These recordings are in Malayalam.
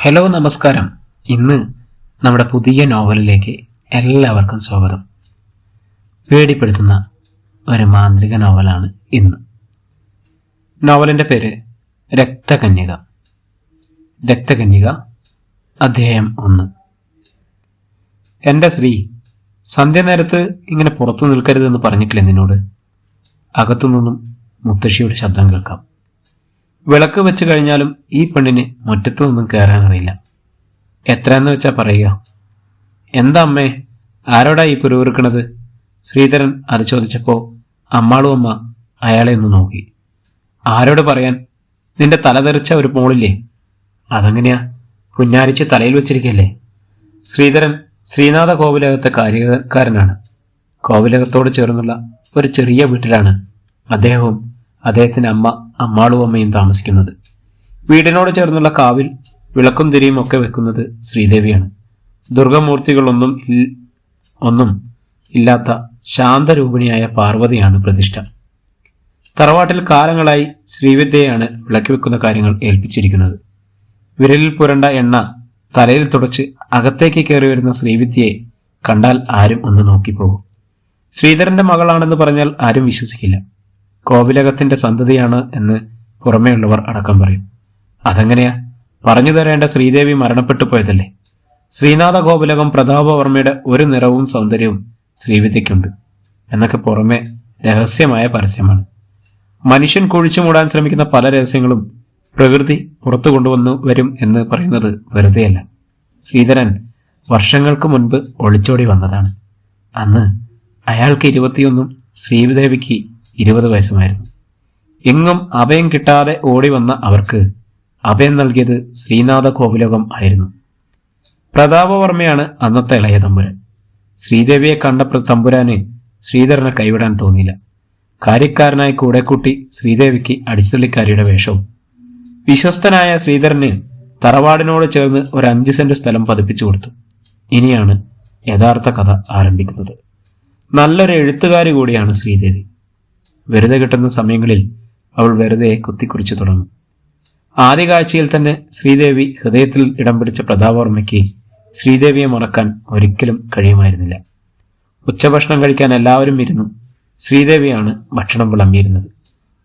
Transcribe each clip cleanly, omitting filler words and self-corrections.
ഹലോ, നമസ്കാരം. ഇന്ന് നമ്മുടെ പുതിയ നോവലിലേക്ക് എല്ലാവർക്കും സ്വാഗതം. പേടിപ്പെടുത്തുന്ന ഒരു മാന്ത്രിക നോവലാണ് ഇന്ന്. നോവലിൻ്റെ പേര് രക്തകന്യക. രക്തകന്യക അധ്യായം 1. എൻ്റെ ശ്രീ, സന്ധ്യാനേരത്ത് ഇങ്ങനെ പുറത്തു നിൽക്കരുതെന്ന് പറഞ്ഞിട്ടില്ല നിന്നോട്? അകത്തുനിന്നും മുത്തശ്ശിയുടെ ശബ്ദം കേൾക്കാം. വിളക്ക് വെച്ച് കഴിഞ്ഞാലും ഈ പെണ്ണിന് മുറ്റത്തു നിന്നും കയറാനറിയില്ല. എത്രയെന്ന് വെച്ചാ പറയുക? എന്താ അമ്മേ, ആരോടാ ഈ പുരുവിറുക്കണത്? ശ്രീധരൻ അത് ചോദിച്ചപ്പോൾ അമ്മാളും അമ്മ അയാളെ ഒന്ന് നോക്കി. ആരോട് പറയാൻ? നിന്റെ തലതെറിച്ച ഒരു മോളില്ലേ, അതെങ്ങനെയാ പുന്നാരിച്ച് തലയിൽ വെച്ചിരിക്കല്ലേ? ശ്രീധരൻ ശ്രീനാഥ കോവിലകത്തെ കാര്യക്കാരനാണ്. കോവിലകത്തോട് ചേർന്നുള്ള ഒരു ചെറിയ വീട്ടിലാണ് അദ്ദേഹവും അദ്ദേഹത്തിൻ്റെ അമ്മാളും അമ്മയും താമസിക്കുന്നത്. വീടിനോട് ചേർന്നുള്ള കാവിൽ വിളക്കും തിരിയും ഒക്കെ വെക്കുന്നത് ശ്രീദേവിയാണ്. ദുർഗമൂർത്തികളൊന്നും ഇല്ലാത്ത ശാന്തരൂപിണിയായ പാർവതിയാണ് പ്രതിഷ്ഠ. തറവാട്ടിൽ കാലങ്ങളായി ശ്രീവിദ്യയാണ് വിളക്കി വെക്കുന്ന കാര്യങ്ങൾ ഏൽപ്പിച്ചിരിക്കുന്നത്. വിരലിൽ പുരണ്ട എണ്ണ തലയിൽ തുടച്ച് അകത്തേക്ക് കയറി വരുന്ന ശ്രീവിദ്യയെ കണ്ടാൽ ആരും ഒന്ന് നോക്കിപ്പോകും. ശ്രീധരന്റെ മകളാണെന്ന് പറഞ്ഞാൽ ആരും വിശ്വസിക്കില്ല. കോവിലകത്തിന്റെ സന്തതിയാണ് എന്ന് പുറമേയുള്ളവർ അടക്കം പറയും. അതെങ്ങനെയാ? പറഞ്ഞു തരേണ്ട ശ്രീദേവി മരണപ്പെട്ടു പോയതല്ലേ? ശ്രീനാഥ കോവിലകം പ്രതാപവർമ്മയുടെ ഒരു നിറവും സൗന്ദര്യവും ശ്രീവിദ്യയ്ക്കുണ്ട് എന്നൊക്കെ പുറമെ രഹസ്യമായ പരസ്യമാണ്. മനുഷ്യൻ കുഴിച്ചു മൂടാൻ ശ്രമിക്കുന്ന പല രഹസ്യങ്ങളും പ്രകൃതി പുറത്തു കൊണ്ടുവന്നു വരും എന്ന് പറയുന്നത് വെറുതെയല്ല. ശ്രീധരൻ വർഷങ്ങൾക്ക് മുൻപ് ഒളിച്ചോടി വന്നതാണ്. അന്ന് അയാൾക്ക് 21, ശ്രീദേവിക്ക് 20 വയസ്സുമായിരുന്നു. എങ്ങും അഭയം കിട്ടാതെ ഓടി വന്ന അവർക്ക് അഭയം നൽകിയത് ശ്രീനാഥ കോവിലകം ആയിരുന്നു. പ്രതാപവർമ്മയാണ് അന്നത്തെ ഇളയ തമ്പുരാൻ. ശ്രീദേവിയെ കണ്ട തമ്പുരാന് ശ്രീധരനെ കൈവിടാൻ തോന്നിയില്ല. കാര്യക്കാരനായി കൂടെ കൂട്ടി ശ്രീദേവിക്ക് അടിച്ചള്ളിക്കാരിയുടെ വേഷവും. വിശ്വസ്തനായ ശ്രീധരന് തറവാടിനോട് ചേർന്ന് ഒരു 5 സെന്റ് സ്ഥലം പതിപ്പിച്ചു കൊടുത്തു. ഇനിയാണ് യഥാർത്ഥ കഥ ആരംഭിക്കുന്നത്. നല്ലൊരു എഴുത്തുകാരി കൂടിയാണ് ശ്രീദേവി. വെറുതെ കിട്ടുന്ന സമയങ്ങളിൽ അവൾ വെറുതെ കുത്തിക്കുറിച്ചു തുടങ്ങും. ആദ്യ കാഴ്ചയിൽ തന്നെ ശ്രീദേവി ഹൃദയത്തിൽ ഇടം പിടിച്ച പ്രതാപവർമ്മയ്ക്ക് ശ്രീദേവിയെ മറക്കാൻ ഒരിക്കലും കഴിയുമായിരുന്നില്ല. ഉച്ചഭക്ഷണം കഴിക്കാൻ എല്ലാവരും ഇരുന്നു. ശ്രീദേവിയാണ് ഭക്ഷണം വിളമ്പിയിരുന്നത്.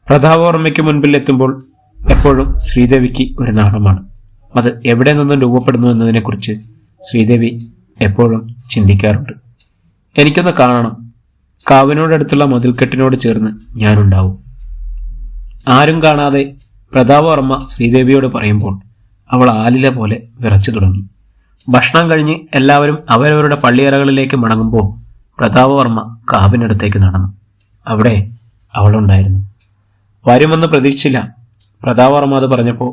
പ്രതാപവർമ്മയ്ക്ക് മുൻപിൽ എത്തുമ്പോൾ എപ്പോഴും ശ്രീദേവിക്ക് ഒരു നാണമാണ്. അത് എവിടെ നിന്നും രൂപപ്പെടുന്നു എന്നതിനെക്കുറിച്ച് ശ്രീദേവി എപ്പോഴും ചിന്തിക്കാറുണ്ട്. എനിക്കൊന്ന് കാണണം. കാവിനോടടുത്തുള്ള മതിൽക്കെട്ടിനോട് ചേർന്ന് ഞാനുണ്ടാവും. ആരും കാണാതെ പ്രതാപവർമ്മ ശ്രീദേവിയോട് പറയുമ്പോൾ അവൾ ആലില പോലെ വിറച്ചു തുടങ്ങി. ഭക്ഷണം കഴിഞ്ഞ് എല്ലാവരും അവരവരുടെ പള്ളിയറകളിലേക്ക് മടങ്ങുമ്പോൾ പ്രതാപവർമ്മ കാവിനടുത്തേക്ക് നടന്നു. അവിടെ അവളുണ്ടായിരുന്നു. വരുമെന്ന് പ്രതീക്ഷിച്ചില്ല. പ്രതാപവർമ്മ അത് പറഞ്ഞപ്പോൾ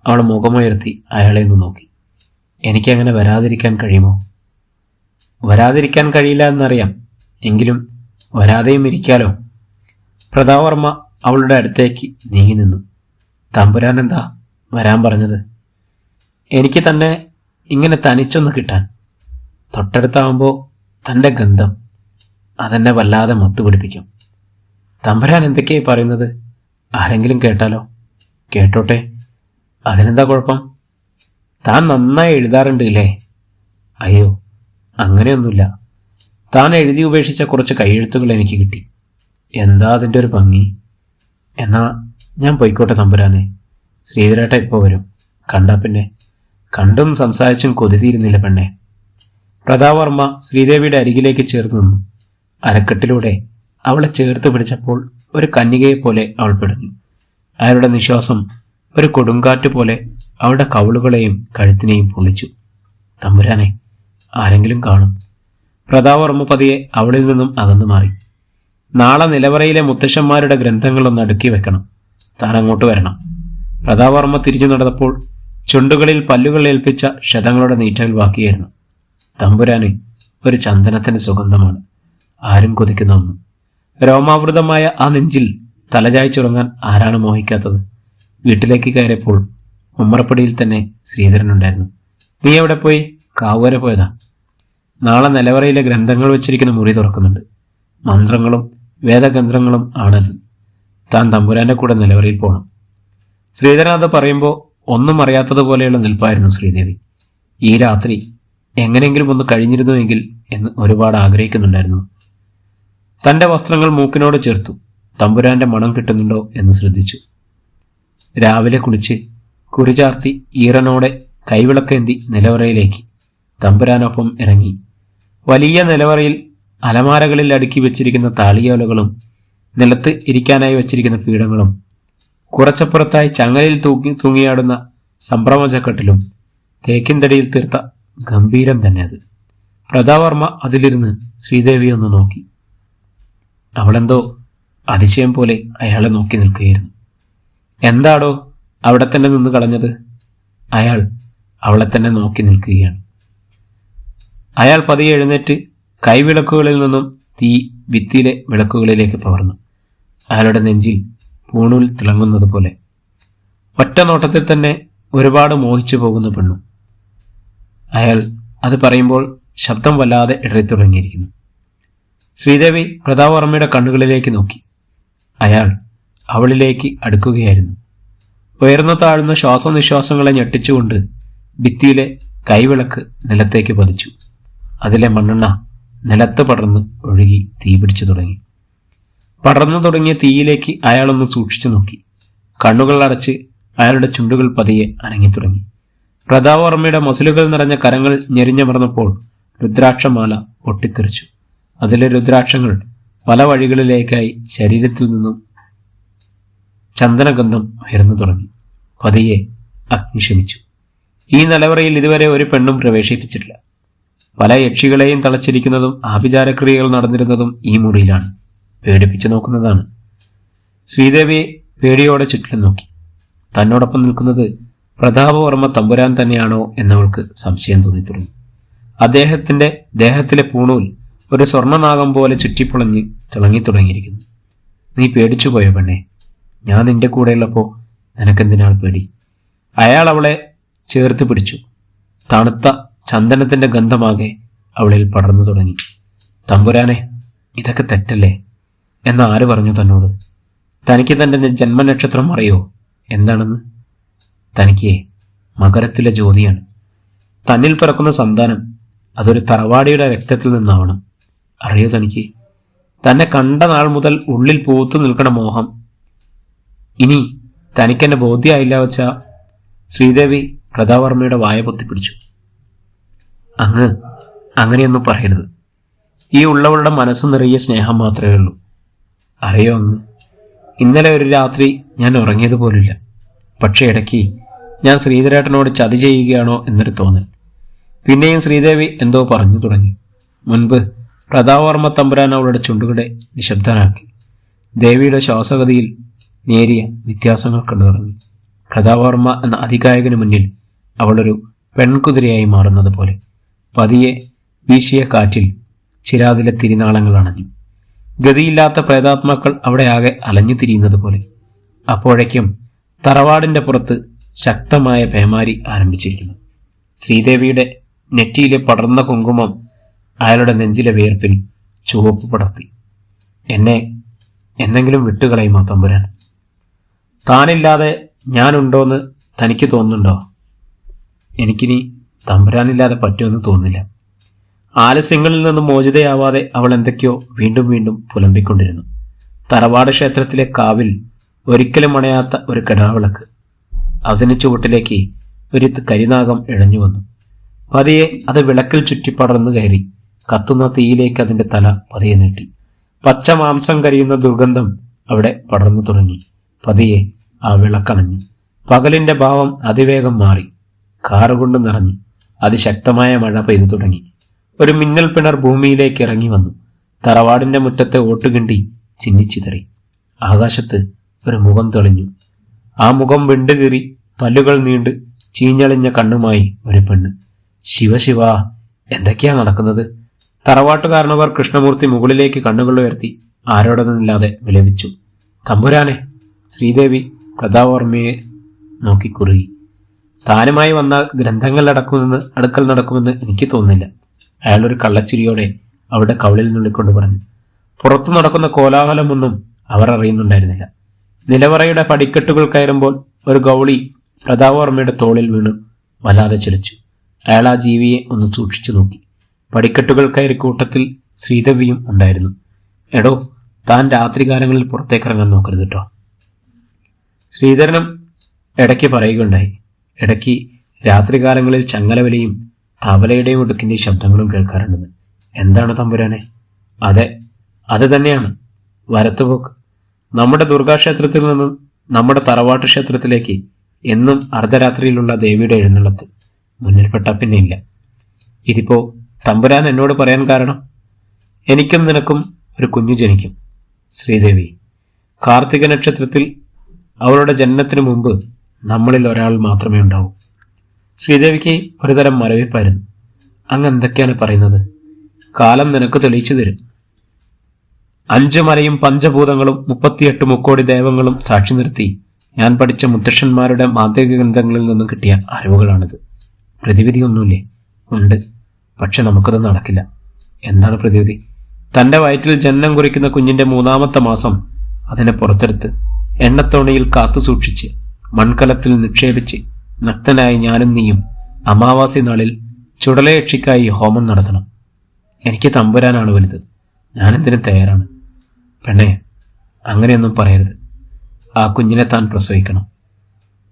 അവൾ മുഖമുയർത്തി അയാളെ ഒന്ന് നോക്കി. എനിക്കങ്ങനെ വരാതിരിക്കാൻ കഴിയുമോ? വരാതിരിക്കാൻ കഴിയില്ല എന്നറിയാം, എങ്കിലും വരാതെയും ഇരിക്കാലോ. പ്രതാപവർമ്മ അവളുടെ അടുത്തേക്ക് നീങ്ങി നിന്നു. തമ്പുരാൻ എന്താ വരാൻ പറഞ്ഞത്? എനിക്ക് തന്നെ ഇങ്ങനെ തനിച്ചൊന്ന് കിട്ടാൻ. തൊട്ടടുത്താവുമ്പോൾ തൻ്റെ ഗന്ധം അതെന്നെ വല്ലാതെ മത്തുപിടിപ്പിക്കും. തമ്പുരാൻ എന്തൊക്കെയായി പറയുന്നത്? ആരെങ്കിലും കേട്ടാലോ? കേട്ടോട്ടെ, അതിനെന്താ കുഴപ്പം? താൻ നന്നായി എഴുതാറുണ്ട് ഇല്ലേ? അയ്യോ, അങ്ങനെയൊന്നുമില്ല. താൻ എഴുതി ഉപേക്ഷിച്ച കുറച്ച് കൈയെഴുത്തുകൾ എനിക്ക് കിട്ടി. എന്താ അതിൻ്റെ ഒരു ഭംഗി! എന്നാ ഞാൻ പോയിക്കോട്ടെ തമ്പുരാനെ. ശ്രീധരേട്ട ഇപ്പോൾ വരും. കണ്ടാ പിന്നെ കണ്ടും സംസാരിച്ചും കൊതിതീരുന്നില്ല പെണ്ണെ. പ്രതാപവർമ്മ ശ്രീദേവിയുടെ അരികിലേക്ക് ചേർത്ത് നിന്നു. അരക്കെട്ടിലൂടെ അവളെ ചേർത്ത് പിടിച്ചപ്പോൾ ഒരു കന്യകയെപ്പോലെ അവൾ പിടഞ്ഞു. അയാളുടെ നിശ്വാസം ഒരു കൊടുങ്കാറ്റ് പോലെ അവളുടെ കവിളുകളെയും കഴുത്തിനെയും പൊള്ളിച്ചു. തമ്പുരാനെ, ആരെങ്കിലും കാണും. പ്രതാപവർമ്മ പതിയെ അവളിൽ നിന്നും അകന്നു മാറി. നാളെ നിലവറയിലെ മുത്തശ്ശന്മാരുടെ ഗ്രന്ഥങ്ങളൊന്ന് അടുക്കി വെക്കണം. താൻ അങ്ങോട്ട് വരണം. പ്രതാപവർമ്മ തിരിഞ്ഞു നടന്നപ്പോൾ ചുണ്ടുകളിൽ പല്ലുകൾ ഏൽപ്പിച്ച ക്ഷതങ്ങളുടെ നീറ്റൽ ബാക്കിയായിരുന്നു. തമ്പുരാന് ഒരു ചന്ദനത്തിന്റെ സുഗന്ധമാണ്, ആരും കൊതിക്കുന്ന ഒന്ന്. രോമാവൃതമായ ആ നെഞ്ചിൽ തലചായ്ച്ചുറങ്ങാൻ ആരാണ് മോഹിക്കാത്തത്? വീട്ടിലേക്ക് കയറിയപ്പോൾ ഉമ്മറപ്പടിയിൽ തന്നെ ശ്രീധരനുണ്ടായിരുന്നു. നീ എവിടെ പോയി? കാവുവരെ പോയതാ. നാളെ നിലവറയിലെ ഗ്രന്ഥങ്ങൾ വെച്ചിരിക്കുന്ന മുറി തുറക്കുന്നുണ്ട്. മന്ത്രങ്ങളും വേദഗ്രന്ഥങ്ങളും ആണത്. താൻ തമ്പുരാന്റെ കൂടെ നിലവറയിൽ പോകണം. ശ്രീധരൻ അത് പറയുമ്പോൾ ഒന്നും അറിയാത്തതുപോലെയുള്ള നിൽപ്പായിരുന്നു ശ്രീദേവി. ഈ രാത്രി എങ്ങനെയെങ്കിലും ഒന്ന് കഴിഞ്ഞിരുന്നുവെങ്കിൽ എന്ന് ഒരുപാട് ആഗ്രഹിക്കുന്നുണ്ടായിരുന്നു. തൻ്റെ വസ്ത്രങ്ങൾ മൂക്കിനോട് ചേർത്തു. തമ്പുരാന്റെ മണം കിട്ടുന്നുണ്ടോ എന്ന് ശ്രദ്ധിച്ചു. രാവിലെ കുളിച്ച് കുറിചാർത്തി ഈറനോടെ കൈവിളക്കേന്തി നിലവറയിലേക്ക് തമ്പുരാനൊപ്പം ഇറങ്ങി. വലിയ നിലവറയിൽ അലമാരകളിൽ അടുക്കി വെച്ചിരിക്കുന്ന താളിയോലകളും നിലത്ത് ഇരിക്കാനായി വെച്ചിരിക്കുന്ന പീഠങ്ങളും കുറച്ചപ്പുറത്തായി ചങ്ങലിൽ തൂങ്ങിയാടുന്ന സംഭ്രമചക്കട്ടിലും തേക്കിൻതടിയിൽ തീർത്ത ഗംഭീരം തന്നെ അത്. പ്രതാപവർമ്മ അതിലിരുന്ന് ശ്രീദേവിയെ ഒന്ന് നോക്കി. അവളെന്തോ അതിശയം പോലെ അയാളെ നോക്കി നിൽക്കുകയായിരുന്നു. എന്താടോ അവിടെ തന്നെ നിന്ന് കളഞ്ഞത്? അയാൾ അവളെ തന്നെ നോക്കി നിൽക്കുകയാണ്. അയാൾ പതിയെ എഴുന്നേറ്റ് കൈവിളക്കുകളിൽ നിന്നും തീ ഭിത്തിയിലെ വിളക്കുകളിലേക്ക് പകർന്നു. അയാളുടെ നെഞ്ചിൽ പൂണൂൽ തിളങ്ങുന്നത് പോലെ. ഒറ്റ നോട്ടത്തിൽ തന്നെ ഒരുപാട് മോഹിച്ചു പോകുന്ന പെണ്ണു. അയാൾ അത് പറയുമ്പോൾ ശബ്ദം വല്ലാതെ ഇടറിത്തുടങ്ങിയിരിക്കുന്നു. ശ്രീദേവി പ്രതാപവർമ്മയുടെ കണ്ണുകളിലേക്ക് നോക്കി. അയാൾ അവളിലേക്ക് അടുക്കുകയായിരുന്നു. ഉയർന്നു താഴ്ന്ന ശ്വാസനിശ്വാസങ്ങളെ ഞെട്ടിച്ചുകൊണ്ട് ഭിത്തിയിലെ കൈവിളക്ക് നിലത്തേക്ക് പതിച്ചു. അതിലെ മണ്ണെണ്ണ നിലത്ത് പടർന്ന് ഒഴുകി തീ പിടിച്ചു തുടങ്ങി. പടർന്നു തുടങ്ങിയ തീയിലേക്ക് അയാളൊന്ന് സൂക്ഷിച്ചു നോക്കി. കണ്ണുകൾ അടച്ച് അയാളുടെ ചുണ്ടുകൾ പതിയെ അനങ്ങിത്തുടങ്ങി. പ്രതാപവർമ്മയുടെ മസിലുകൾ നിറഞ്ഞ കരങ്ങൾ ഞെരിഞ്ഞമർന്നപ്പോൾ രുദ്രാക്ഷമാല പൊട്ടിത്തെറിച്ചു. അതിലെ രുദ്രാക്ഷങ്ങൾ പല വഴികളിലേക്കായി ശരീരത്തിൽ നിന്നും ചന്ദനഗന്ധം ഉയർന്നു തുടങ്ങി. പതിയെ അഗ്നി ശമിച്ചു. ഈ നിലവറയിൽ ഇതുവരെ ഒരു പെണ്ണും പ്രവേശിപ്പിച്ചിട്ടില്ല. പല യക്ഷികളെയും തളച്ചിരിക്കുന്നതും ആഭിചാരക്രിയകൾ നടന്നിരുന്നതും ഈ മുറിയിലാണ്. പേടിപ്പിച്ചു നോക്കുന്നതാണ്. ശ്രീദേവിയെ പേടിയോടെ ചുറ്റിലും നോക്കി. തന്നോടൊപ്പം നിൽക്കുന്നത് പ്രതാപവർമ്മ തമ്പുരാൻ തന്നെയാണോ എന്നവൾക്ക് സംശയം തോന്നിത്തുടങ്ങി. അദ്ദേഹത്തിന്റെ ദേഹത്തിലെ പൂണൂൽ ഒരു സ്വർണ്ണനാഗം പോലെ ചുറ്റിപ്പൊളഞ്ഞ് തിളങ്ങിത്തുടങ്ങിയിരിക്കുന്നു. നീ പേടിച്ചു പോയോ പെണ്ണെ? ഞാൻ നിന്റെ കൂടെയുള്ളപ്പോൾ നിനക്കെന്തിനാൾ പേടി? അയാൾ അവളെ ചേർത്ത് പിടിച്ചു. തണുത്ത ചന്ദനത്തിന്റെ ഗന്ധമാകെ അവളിൽ പടർന്നു തുടങ്ങി. തമ്പുരാനെ, ഇതൊക്കെ തെറ്റല്ലേ എന്ന് ആര് പറഞ്ഞു തന്നോട്? തനിക്ക് തൻ്റെ ജന്മനക്ഷത്രം അറിയോ എന്താണെന്ന്? തനിക്ക് മകരത്തിലെ ജ്യോതിയാണ്. തന്നിൽ പിറക്കുന്ന സന്താനം അതൊരു തറവാടിയുടെ രക്തത്തിൽ നിന്നാവണം. അറിയോ തനിക്ക്? തന്നെ കണ്ട നാൾ മുതൽ ഉള്ളിൽ പൂത്തു നിൽക്കണ മോഹം ഇനി തനിക്കെന്നെ ബോധ്യമായില്ല വച്ച ശ്രീദേവി പ്രതാപവർമ്മയുടെ വായ പൊത്തിപ്പിടിച്ചു. അങ്ങനെയൊന്നും പറയരുത്. ഈ ഉള്ളവളുടെ മനസ്സ് നിറയെ സ്നേഹം മാത്രമേ ഉള്ളൂ. അറിയോ ഇന്നലെ ഒരു രാത്രി ഞാൻ ഉറങ്ങിയതുപോലില്ല. പക്ഷേ ഇടയ്ക്ക് ഞാൻ ശ്രീധരേട്ടനോട് ചതി ചെയ്യുകയാണോ എന്നൊരു തോന്നൽ. പിന്നെയും ശ്രീദേവി എന്തോ പറഞ്ഞു തുടങ്ങി. മുൻപ് പ്രതാപവർമ്മ തമ്പുരാൻ അവളുടെ ചുണ്ടുകളെ നിശബ്ദനാക്കി. ദേവിയുടെ ശ്വാസഗതിയിൽ നേരിയ വ്യത്യാസങ്ങൾ കണ്ടു തുടങ്ങി. പ്രതാപവർമ്മ എന്ന അതികായകന് മുന്നിൽ അവളൊരു പെൺകുതിരയായി മാറുന്നത് പോലെ. പതിയെ വീശിയ കാറ്റിൽ ചിരാതിലെ തിരിനാളങ്ങൾ അണഞ്ഞു. ഗതിയില്ലാത്ത പ്രേതാത്മാക്കൾ അവിടെ ആകെ അലഞ്ഞു തിരിയുന്നത് പോലെ. അപ്പോഴേക്കും തറവാടിന്റെ പുറത്ത് ശക്തമായ പേമാരി ആരംഭിച്ചിരിക്കുന്നു. ശ്രീദേവിയുടെ നെറ്റിയിലെ പടർന്ന കുങ്കുമം അയാളുടെ നെഞ്ചിലെ വിയർപ്പിൽ ചുവപ്പ് പടർത്തി. എന്നെ എന്തെങ്കിലും വിട്ടുകളയുമോ തമ്പുരാൻ? താനില്ലാതെ ഞാനുണ്ടോന്ന് തനിക്ക് തോന്നുന്നുണ്ടോ? എനിക്കിനി തമ്പുരാനില്ലാതെ പറ്റുമെന്ന് തോന്നുന്നില്ല. ആലസ്യങ്ങളിൽ നിന്നും മോചിതയാവാതെ അവൾ എന്തൊക്കെയോ വീണ്ടും വീണ്ടും പുലമ്പിക്കൊണ്ടിരുന്നു. തറവാട് ക്ഷേത്രത്തിലെ കാവിൽ ഒരിക്കലും അണയാത്ത ഒരു കെടാവിളക്ക്. അതിന് ചുവട്ടിലേക്ക് ഒരു കരിനാഗം ഇഴഞ്ഞു വന്നു. പതിയെ അത് വിളക്കിൽ ചുറ്റിപ്പടർന്നു കയറി. കത്തുന്ന തീയിലേക്ക് അതിന്റെ തല പതിയെ നീട്ടി. പച്ച മാംസം കരിയുന്ന ദുർഗന്ധം അവിടെ പടർന്നു തുടങ്ങി. പതിയെ ആ വിളക്കണഞ്ഞു. പകലിന്റെ ഭാവം അതിവേഗം മാറി. കാറുകൊണ്ട് നിറഞ്ഞു. അതിശക്തമായ മഴ പെയ്തു തുടങ്ങി. ഒരു മിന്നൽ പിണർ ഭൂമിയിലേക്ക് ഇറങ്ങി വന്നു. തറവാടിന്റെ മുറ്റത്തെ ഓട്ടുകിണ്ടി ചിന്നിച്ചിതറി. ആകാശത്ത് ഒരു മുഖം തെളിഞ്ഞു. ആ മുഖം വിണ്ടുകീറി പല്ലുകൾ നീണ്ട് ചീഞ്ഞളിഞ്ഞ കണ്ണുമായി ഒരു പെണ്ണ്. ശിവശിവ, എന്തൊക്കെയാ നടക്കുന്നത്? തറവാട്ടുകാരനവർ കൃഷ്ണമൂർത്തി മുകളിലേക്ക് കണ്ണുകൾ ഉയർത്തി ആരോടൊന്നുമില്ലാതെ വിലപിച്ചു. തമ്പുരാനെ! ശ്രീദേവി പ്രതാപവർമ്മയെ നോക്കി കുറുകി. താനുമായി വന്നാൽ ഗ്രന്ഥങ്ങൾ അടുക്കൽ നടക്കുമെന്ന് എനിക്ക് തോന്നുന്നില്ല. അയാളൊരു കള്ളച്ചിരിയോടെ അവളുടെ കവിളിൽ നുള്ളിക്കൊണ്ട് പറഞ്ഞു. പുറത്തു നടക്കുന്ന കോലാഹലമൊന്നും അവർ അറിയുന്നുണ്ടായിരുന്നില്ല. നിലവറയുടെ പടിക്കെട്ടുകൾ കയറുമ്പോൾ ഒരു ഗൗളി പ്രതാപവർമ്മയുടെ തോളിൽ വീണ് വല്ലാതെ ചിലച്ചു. അയാൾ ആ ജീവിയെ ഒന്ന് സൂക്ഷിച്ചു നോക്കി. പടിക്കെട്ടുകൾ കയറി കൂട്ടത്തിൽ ശ്രീദേവിയും ഉണ്ടായിരുന്നു. എടോ, താൻ രാത്രികാലങ്ങളിൽ പുറത്തേക്കിറങ്ങാൻ നോക്കരുത് കേട്ടോ. ശ്രീധരനും ഇടയ്ക്ക് പറയുകയുണ്ടായി. ഇടയ്ക്ക് രാത്രികാലങ്ങളിൽ ചങ്ങലവലിയും തവലയുടെയും ഒടുക്കിൻ്റെ ശബ്ദങ്ങളും കേൾക്കാറുണ്ടെന്ന്. എന്താണ് തമ്പുരാനെ? അതെ, അത് തന്നെയാണ് വരത്തുപോക്ക്. നമ്മുടെ ദുർഗാക്ഷേത്രത്തിൽ നിന്നും നമ്മുടെ തറവാട്ട് ക്ഷേത്രത്തിലേക്ക് എന്നും അർദ്ധരാത്രിയിലുള്ള ദേവിയുടെ എഴുന്നള്ളത്ത്. മുന്നിൽപ്പെട്ട പിന്നെ ഇല്ല. ഇതിപ്പോ തമ്പുരാൻ എന്നോട് പറയാൻ കാരണം? എനിക്കും നിനക്കും ഒരു കുഞ്ഞു ജനിക്കും ശ്രീദേവി. കാർത്തിക നക്ഷത്രത്തിൽ അവളുടെ ജനനത്തിനു മുമ്പ് നമ്മളിൽ ഒരാൾ മാത്രമേ ഉണ്ടാവൂ. ശ്രീദേവിക്ക് ഒരുതരം മരവിപ്പായിരുന്നു. അങ്ങ് എന്തൊക്കെയാണ് പറയുന്നത്? കാലം നിനക്ക് തെളിയിച്ചു തരും. 5 മലയും പഞ്ചഭൂതങ്ങളും 38 മുക്കോടി ദൈവങ്ങളും സാക്ഷി നിർത്തി ഞാൻ പഠിച്ച മുത്തശ്ശന്മാരുടെ മാന്ത്രിക ഗ്രന്ഥങ്ങളിൽ നിന്നും കിട്ടിയ അറിവുകളാണിത്. പ്രതിവിധിയൊന്നുമില്ലേ? ഉണ്ട്, പക്ഷെ നമുക്കത് നടക്കില്ല. എന്താണ് പ്രതിവിധി? തൻ്റെ വയറ്റിൽ ജനനം കുറിക്കുന്ന കുഞ്ഞിന്റെ 3-ാമത്തെ മാസം അതിനെ പുറത്തെടുത്ത് എണ്ണത്തോണിയിൽ കാത്തു സൂക്ഷിച്ച് മൺകലത്തിൽ നിക്ഷേപിച്ച് നഗ്നനായി ഞാനും നീയും അമാവാസി നാളിൽ ചുടലയക്ഷിക്കായി ഹോമം നടത്തണം. എനിക്ക് തമ്പുരാനാണ് വലുത്. ഞാനെന്തിനും തയ്യാറാണ്. പെണ്ണെ, അങ്ങനെയൊന്നും പറയരുത്. ആ കുഞ്ഞിനെ താൻ പ്രസവിക്കണം.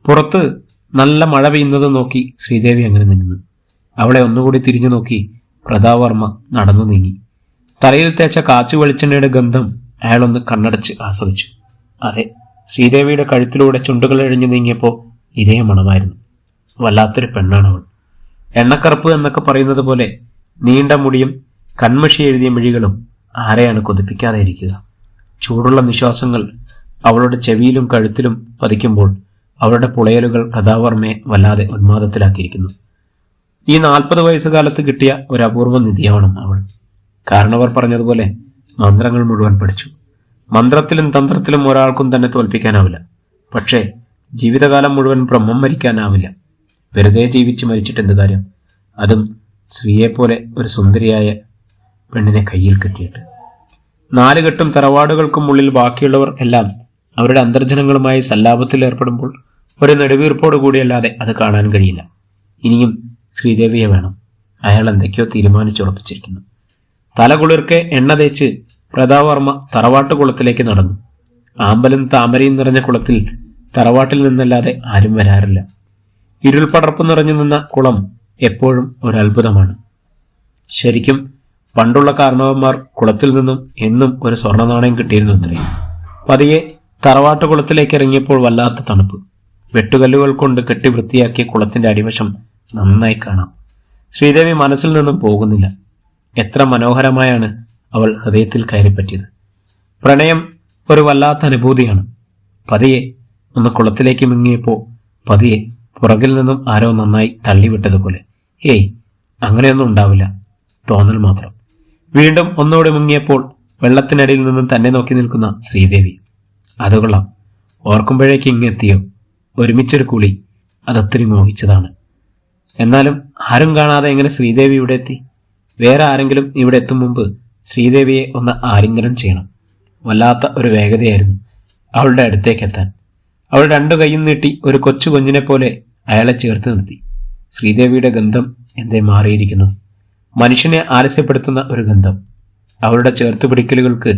പുറത്ത് നല്ല മഴ പെയ്യുന്നത് നോക്കി ശ്രീദേവി അങ്ങനെ നിന്നു. അവളെ ഒന്നുകൂടി തിരിഞ്ഞു നോക്കി പ്രതാപവർമ്മ നടന്നു നീങ്ങി. തലയിൽ തേച്ച കാച്ചു വെളിച്ചെണ്ണയുടെ ഗന്ധം അയാളൊന്ന് കണ്ണടച്ച് ആസ്വദിച്ചു. അതെ, ശ്രീദേവിയുടെ കഴുത്തിലൂടെ ചുണ്ടുകൾ എഴിഞ്ഞു നീങ്ങിയപ്പോൾ ഇതേ മണമായിരുന്നു. വല്ലാത്തൊരു പെണ്ണാണവൾ. എണ്ണക്കറുപ്പ് എന്നൊക്കെ പറയുന്നത് പോലെ നീണ്ട മുടിയും കൺമഷി എഴുതിയ മിഴികളും ആരെയാണ് കൊതിപ്പിക്കാതെ ഇരിക്കുക. ചൂടുള്ള നിശ്വാസങ്ങൾ അവളുടെ ചെവിയിലും കഴുത്തിലും പതിക്കുമ്പോൾ അവളുടെ പുളയലുകൾ പ്രതാപവർമ്മയെ വല്ലാതെ ഉന്മാദത്തിലാക്കിയിരിക്കുന്നു. ഈ 40 വയസ്സുകാലത്ത് കിട്ടിയ ഒരു അപൂർവ നിധിയാവണം അവൾ. കാരണവർ പറഞ്ഞതുപോലെ മന്ത്രങ്ങൾ മുഴുവൻ പഠിച്ചു. മന്ത്രത്തിലും തന്ത്രത്തിലും ഒരാൾക്കും തന്നെ തോൽപ്പിക്കാനാവില്ല. പക്ഷേ ജീവിതകാലം മുഴുവൻ ബ്രഹ്മം മരിക്കാനാവില്ല. വെറുതെ ജീവിച്ച് മരിച്ചിട്ട് എന്ത് കാര്യം? അതും സ്ത്രീയെപ്പോലെ ഒരു സുന്ദരിയായ പെണ്ണിനെ കയ്യിൽ കെട്ടിയിട്ട്. 4 കെട്ടും തറവാടുകൾക്കും ഉള്ളിൽ ബാക്കിയുള്ളവർ എല്ലാം അവരുടെ അന്തർജനങ്ങളുമായി സല്ലാപത്തിൽ ഏർപ്പെടുമ്പോൾ ഒരു നെടുവീർപ്പോടു കൂടിയല്ലാതെ അത് കാണാൻ കഴിയില്ല. ഇനിയും ശ്രീദേവിയെ വേണം. അയാൾ എന്തൊക്കെയോ തീരുമാനിച്ചുറപ്പിച്ചിരിക്കുന്നു. തലകുളിർക്കെ എണ്ണ തേച്ച് പ്രതാപവർമ്മ തറവാട്ട് കുളത്തിലേക്ക് നടന്നു. ആമ്പലും താമരയും നിറഞ്ഞ കുളത്തിൽ തറവാട്ടിൽ നിന്നല്ലാതെ ആരും വരാറില്ല. ഇരുൾപടർപ്പ് നിറഞ്ഞു നിന്ന കുളം എപ്പോഴും ഒരു അത്ഭുതമാണ്. ശരിക്കും പണ്ടുള്ള കാരണവന്മാർ കുളത്തിൽ നിന്നും എന്നും ഒരു സ്വർണ്ണ നാണയം കിട്ടിയിരുന്നു അത്രേ. പതിയെ തറവാട്ട് കുളത്തിലേക്ക് ഇറങ്ങിയപ്പോൾ വല്ലാത്ത തണുപ്പ്. വെട്ടുകല്ലുകൾ കൊണ്ട് കെട്ടി വൃത്തിയാക്കിയ കുളത്തിന്റെ അടിവശം നന്നായി കാണാം. ശ്രീദേവി മനസ്സിൽ നിന്നും പോകുന്നില്ല. എത്ര മനോഹരമായാണ് അവൾ ഹൃദയത്തിൽ കയറിപ്പറ്റിയത്. പ്രണയം ഒരു വല്ലാത്ത അനുഭൂതിയാണ്. പതിയെ ഒന്ന് കുളത്തിലേക്ക് മുങ്ങിയപ്പോൾ പതിയെ പുറകിൽ നിന്നും ആരോ നന്നായി തള്ളിവിട്ടതുപോലെ. ഏയ്, അങ്ങനെയൊന്നും ഉണ്ടാവില്ല, തോന്നൽ മാത്രം. വീണ്ടും ഒന്നുകൂടി മുങ്ങിയപ്പോൾ വെള്ളത്തിനടിയിൽ നിന്നും തന്നെ നോക്കി നിൽക്കുന്ന ശ്രീദേവി. അത് കൊള്ളാം. ഓർക്കുമ്പോഴേക്ക് ഇങ്ങെത്തിയോ? ഒരുമിച്ചൊരു കുളി. അതൊത്തിരി മോഹിച്ചതാണ്. എന്നാലും ആരും കാണാതെ എങ്ങനെ ശ്രീദേവി ഇവിടെ എത്തി? വേറെ ആരെങ്കിലും ഇവിടെ എത്തും മുമ്പ് ശ്രീദേവിയെ ഒന്ന് ആലിംഗനം ചെയ്യണം. വല്ലാത്ത ഒരു വേഗതയായിരുന്നു അവളുടെ അടുത്തേക്കെത്താൻ. അവൾ 2 കൈയും നീട്ടി ഒരു കൊച്ചു കുഞ്ഞിനെ പോലെ അയാളെ ചേർത്ത് നിർത്തി. ശ്രീദേവിയുടെ ഗന്ധം എന്തേ മാറിയിരിക്കുന്നു. മനുഷ്യനെ ആലസ്യപ്പെടുത്തുന്ന ഒരു ഗന്ധം. അവളുടെ ചേർത്ത് പിടിക്കലുകൾക്ക്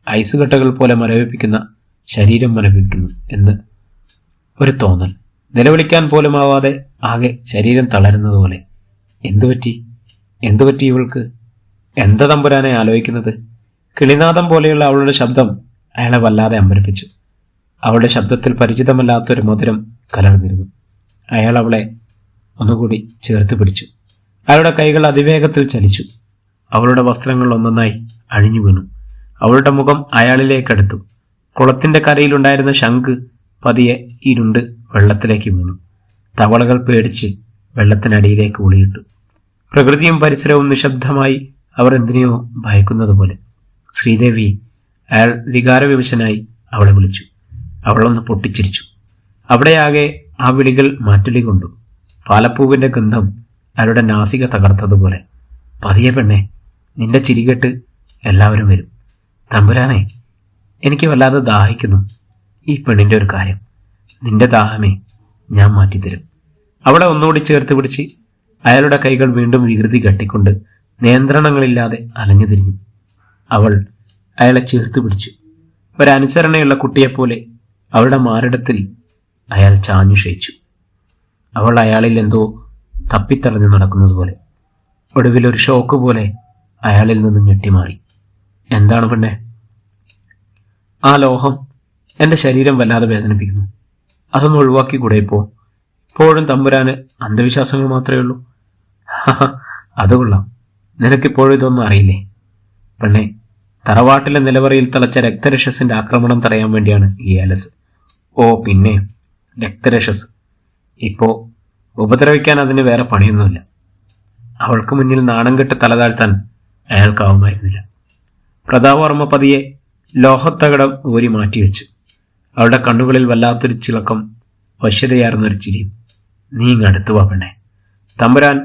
ഐസുകട്ടകൾ പോലെ മരവിപ്പിക്കുന്ന ശരീരം മരവിപ്പിക്കുന്നു എന്ന് ഒരു തോന്നൽ. നിലവിളിക്കാൻ പോലും ആവാതെ ആകെ ശരീരം തളരുന്നതുപോലെ. എന്തുപറ്റി ഇവൾക്ക്? എന്താ തമ്പുരാനെ ആലോചിക്കുന്നത്? കിളിനാദം പോലെയുള്ള അവളുടെ ശബ്ദം അയാളെ വല്ലാതെ അമ്പരപ്പിച്ചു. അവളുടെ ശബ്ദത്തിൽ പരിചിതമല്ലാത്തൊരു മധുരം കലർന്നിരുന്നു. അയാൾ അവളെ ഒന്നുകൂടി ചേർത്ത് പിടിച്ചു. അയാളുടെ കൈകൾ അതിവേഗത്തിൽ ചലിച്ചു. അവളുടെ വസ്ത്രങ്ങൾ ഒന്നൊന്നായി അഴിഞ്ഞു വീണു. അവളുടെ മുഖം അയാളിലേക്കടുത്തു. കുളത്തിന്റെ കരയിലുണ്ടായിരുന്ന ശംഖ് പതിയെ ഇരുണ്ട് വെള്ളത്തിലേക്ക് വീണു. തവളകൾ പേടിച്ച് വെള്ളത്തിനടിയിലേക്ക് ഒളിയിട്ടു. പ്രകൃതിയും പരിസരവും നിശബ്ദമായി അവർ എന്തിനെയോ ഭയക്കുന്നത് പോലെ. ശ്രീദേവി! അയാൾ വികാരവിവശനായി അവളെ വിളിച്ചു. അവളൊന്ന് പൊട്ടിച്ചിരിച്ചു. അവിടെയാകെ ആ വിളികൾ മാറ്റൊലി കൊണ്ടു. പാലപ്പൂവിന്റെ ഗന്ധം അയാളുടെ നാസിക തകർത്തതുപോലെ. പതിയെ പെണ്ണെ, നിന്റെ ചിരികെട്ട് എല്ലാവരും വരും. തമ്പുരാനെ, എനിക്ക് വല്ലാതെ ദാഹിക്കുന്നു. ഈ പെണ്ണിന്റെ ഒരു കാര്യം, നിന്റെ ദാഹമേ ഞാൻ മാറ്റിത്തരും. അവളെ ഒന്നുകൂടി ചേർത്ത് പിടിച്ച് അയാളുടെ കൈകൾ വീണ്ടും വികൃതി കെട്ടിക്കൊണ്ട് നിയന്ത്രണങ്ങളില്ലാതെ അലഞ്ഞു തിരിഞ്ഞു. അവൾ അയാളെ ചേർത്ത് പിടിച്ചു. ഒരനുസരണയുള്ള കുട്ടിയെപ്പോലെ അവളുടെ മാറിടത്തിൽ അയാൾ ചാഞ്ഞു ക്ഷയിച്ചു. അവൾ അയാളിൽ എന്തോ തപ്പിത്തടഞ്ഞു നടക്കുന്നത് പോലെ. ഒടുവിൽ ഒരു ഷോക്ക് പോലെ അയാളിൽ നിന്നും ഞെട്ടിമാറി. എന്താണ് പെണ്ണെ? ആ ലോഹം എൻ്റെ ശരീരം വല്ലാതെ വേദനിപ്പിക്കുന്നു. അതൊന്ന് ഒഴിവാക്കി കൂടെ? ഇപ്പോഴും തമ്പുരാന് അന്ധവിശ്വാസങ്ങൾ മാത്രമേ ഉള്ളൂ. അത് കൊള്ളാം. നിനക്കിപ്പോഴും ഇതൊന്നും അറിയില്ലേ? പെണ്ണെ, തറവാട്ടിലെ നിലവറയിൽ തളച്ച രക്തരക്ഷസിന്റെ ആക്രമണം തടയാൻ വേണ്ടിയാണ് ഈ ഏലസ്. ഓ പിന്നെ, രക്തരക്ഷസ്. ഇപ്പോ ഉപദ്രവിക്കാൻ അതിന് വേറെ പണിയൊന്നുമില്ല. അവൾക്ക് മുന്നിൽ നാണം കെട്ട് തലതാഴ്ത്താൻ അയാൾക്കാവുമായിരുന്നില്ല. പ്രതാപവർമ്മ പതിയെ ലോഹത്തകടം ഊരി മാറ്റിവെച്ചു. അവളുടെ കണ്ണുകളിൽ വല്ലാത്തൊരു ചിളക്കം, വശ്യതയാർന്നൊരു ചിരിയും. നീ ഇങ്ങടുത്തു വാ പെണ്ണെ. തമ്പുരാൻ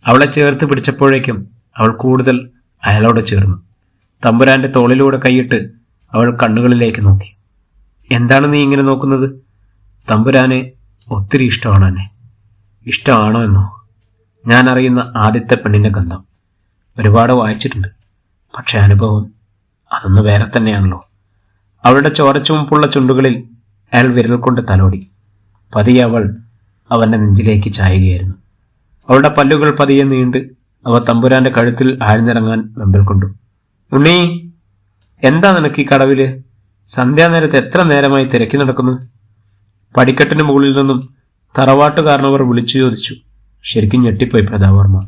അവളെ ചേർത്ത് പിടിച്ചപ്പോഴേക്കും അവൾ കൂടുതൽ അയാളോട് ചേർന്നു. തമ്പുരാന്റെ തോളിലൂടെ കൈയിട്ട് അവൾ കണ്ണുകളിലേക്ക് നോക്കി. എന്താണ് നീ ഇങ്ങനെ നോക്കുന്നത്? തമ്പുരാനെ ഒത്തിരി ഇഷ്ടമാണ് എന്നെ. ഇഷ്ടമാണോ എന്നോ? ഞാൻ അറിയുന്ന ആദ്യത്തെ പെണ്ണിന്റെ ഗന്ധം. ഒരുപാട് വായിച്ചിട്ടുണ്ട്. പക്ഷെ അനുഭവം അതൊന്ന് വേറെ തന്നെയാണല്ലോ. അവളുടെ ചോരച്ചുവപ്പുള്ള ചുണ്ടുകളിൽ അയാൾ വിരൽ കൊണ്ട് തലോടി. പതിയെ അവൾ അവന്റെ നെഞ്ചിലേക്ക് ചായുകയായിരുന്നു. അവളുടെ പല്ലുകൾ പതിയെ നീണ്ട് അവ തമ്പുരാന്റെ കഴുത്തിൽ ആഴ്ന്നിറങ്ങാൻ വെമ്പൽ കൊണ്ടു. ഉണ്ണി, എന്താ നിനക്ക് ഈ കടവില്? സന്ധ്യാനേരത്ത് എത്ര നേരമായി തിരക്കി നടക്കുന്നു? പടിക്കെട്ടിന് മുകളിൽ നിന്നും തറവാട്ടുകാരനവർ വിളിച്ചു ചോദിച്ചു. ശരിക്കും ഞെട്ടിപ്പോയി പ്രതാപവർമ്മ.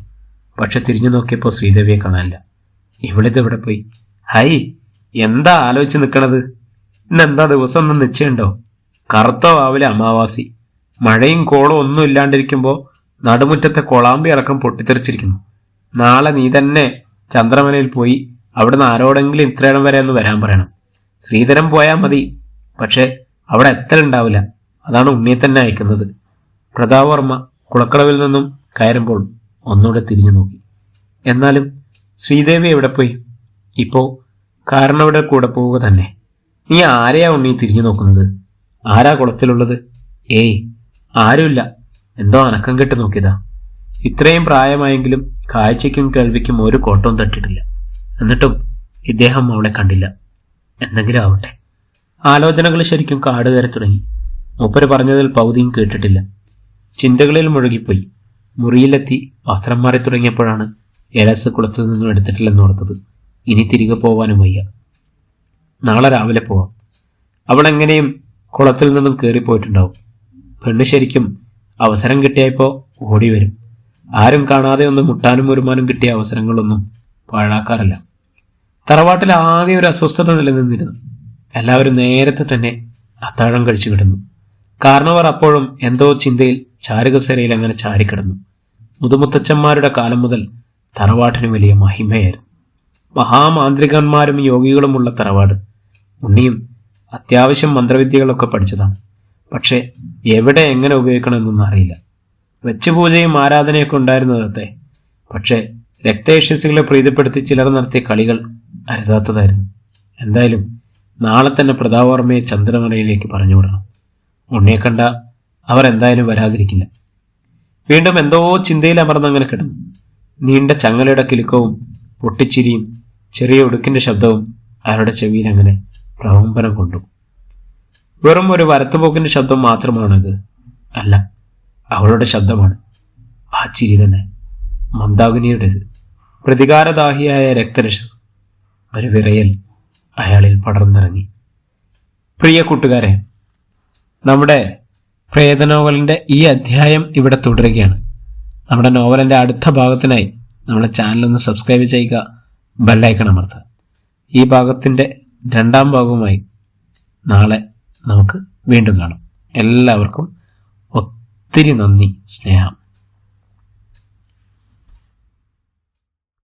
പക്ഷെ തിരിഞ്ഞു നോക്കിയപ്പോൾ ശ്രീദേവിയെ കാണാനില്ല. ഇവളിതെവിടെ പോയി? ഹൈ, എന്താ ആലോചിച്ച് നിൽക്കണത്? ഇന്നെന്താ ദിവസം ഒന്നും നിശ്ചയുണ്ടോ? കറുത്ത വാവിലെ അമാവാസി. മഴയും കോളും ഒന്നും ഇല്ലാണ്ടിരിക്കുമ്പോൾ നടുമുറ്റത്തെ കൊളാമ്പി അടക്കം പൊട്ടിത്തെറിച്ചിരിക്കുന്നു. നാളെ നീ തന്നെ ചന്ദ്രമലയിൽ പോയി അവിടുന്ന് ആരോടെങ്കിലും ഇത്രയിടം വരെ ഒന്ന് വരാൻ പറയണം. ശ്രീധരൻ പോയാൽ മതി, പക്ഷെ അവിടെ എത്തലുണ്ടാവില്ല. അതാണ് ഉണ്ണിയെ തന്നെ അയക്കുന്നത്. പ്രതാപവർമ്മ കുളക്കടവിൽ നിന്നും കയറുമ്പോൾ ഒന്നുകൂടെ തിരിഞ്ഞു നോക്കി. എന്നാലും ശ്രീദേവി എവിടെ പോയി? ഇപ്പോ കാരണവിടെ കൂടെ പോവുക തന്നെ. നീ ആരെയാ ഉണ്ണി തിരിഞ്ഞു നോക്കുന്നത്? ആരാ കുളത്തിലുള്ളത്? ഏയ്, ആരുമില്ല. എന്തോ അനക്കം കെട്ട് നോക്കിയതാ. ഇത്രയും പ്രായമായെങ്കിലും കാഴ്ചയ്ക്കും കേൾവിക്കും ഒരു കോട്ടവും തട്ടിയിട്ടില്ല. എന്നിട്ടും ഇദ്ദേഹം അവളെ കണ്ടില്ല. എന്തെങ്കിലും ആവട്ടെ. ആലോചനകൾ ശരിക്കും കാട് കയറി തുടങ്ങി. മൂപ്പര് പറഞ്ഞതിൽ പൗതിയും കേട്ടിട്ടില്ല. ചിന്തകളിൽ മുഴുകിപ്പോയി. മുറിയിലെത്തി വസ്ത്രം മാറി തുടങ്ങിയപ്പോഴാണ് ഏലസ് കുളത്തിൽ നിന്നും എടുത്തിട്ടില്ലെന്ന് ഓർത്തത്. ഇനി തിരികെ പോവാനും വയ്യ. നാളെ രാവിലെ പോവാം. അവൾ എങ്ങനെയും കുളത്തിൽ നിന്നും കയറിപ്പോയിട്ടുണ്ടാവും. പെണ്ണ് ശരിക്കും അവസരം കിട്ടിയപ്പോൾ ഓടി വരും. ആരും കാണാതെ ഒന്ന് മുട്ടാനും ഒരുമാനും കിട്ടിയ അവസരങ്ങളൊന്നും പാഴാക്കാറില്ല. തറവാട്ടിൽ ആകെ ഒരു അസ്വസ്ഥത നിലനിന്നിരുന്നു. എല്ലാവരും നേരത്തെ തന്നെ അത്താഴം കഴിച്ചു കിടന്നു. കാരണവർ അപ്പോഴും എന്തോ ചിന്തയിൽ ചാരുകസേരയിൽ അങ്ങനെ ചാരിക്കിടന്നു. മുതുമുത്തച്ഛന്മാരുടെ കാലം മുതൽ തറവാട്ടിന് വലിയ മഹിമയായിരുന്നു. മഹാമാന്ത്രികന്മാരും യോഗികളുമുള്ള തറവാട്. ഉണ്ണിയും അത്യാവശ്യം മന്ത്രവിദ്യകളൊക്കെ പഠിച്ചതാണ്. പക്ഷെ എവിടെ എങ്ങനെ ഉപയോഗിക്കണമെന്നൊന്നും അറിയില്ല. വെച്ചുപൂജയും ആരാധനയൊക്കെ ഉണ്ടായിരുന്നതത്തെ. പക്ഷെ രക്തയശസ്സുകളെ പ്രീതിപ്പെടുത്തി ചിലർ നടത്തിയ കളികൾ അരുതാത്തതായിരുന്നു. എന്തായാലും നാളെ തന്നെ പ്രതാപവർമ്മയെ ചന്ദ്രമലയിലേക്ക് പറഞ്ഞുവിടണം. ഉണ്ണിയെ കണ്ട അവർ എന്തായാലും വരാതിരിക്കില്ല. വീണ്ടും എന്തോ ചിന്തയിൽ അമർന്നങ്ങനെ കിടന്നു. നീണ്ട ചങ്ങലയുടെ കിലുക്കവും പൊട്ടിച്ചിരിയും ചെറിയ ഉടുക്കിന്റെ ശബ്ദവും അയാളുടെ ചെവിയിൽ അങ്ങനെ പ്രകമ്പനം കൊണ്ടു. വെറും ഒരു വരത്തുപോക്കിന്റെ ശബ്ദം മാത്രമാണത്? അല്ല, അവളുടെ ശബ്ദമാണ്. ആ ചിരി തന്നെ, മന്ദാകിനിയുടേത്. പ്രതികാരദാഹിയായ രക്തരക്ഷസ്. ഒരു വിറയൽ അയാളിൽ പടർന്നിറങ്ങി. പ്രിയ കൂട്ടുകാരെ, നമ്മുടെ പ്രേത നോവലിൻ്റെ ഈ അധ്യായം ഇവിടെ തുടരുകയാണ്. നമ്മുടെ നോവലിൻ്റെ അടുത്ത ഭാഗത്തിനായി നമ്മുടെ ചാനലൊന്ന് സബ്സ്ക്രൈബ് ചെയ്യുക, ബെല്ലൈക്കൺ അമർത്തുക. ഈ ഭാഗത്തിൻ്റെ രണ്ടാം ഭാഗവുമായി നാളെ നമുക്ക് വീണ്ടും കാണാം. എല്ലാവർക്കും ഒത്തിരി നന്ദി, സ്നേഹം.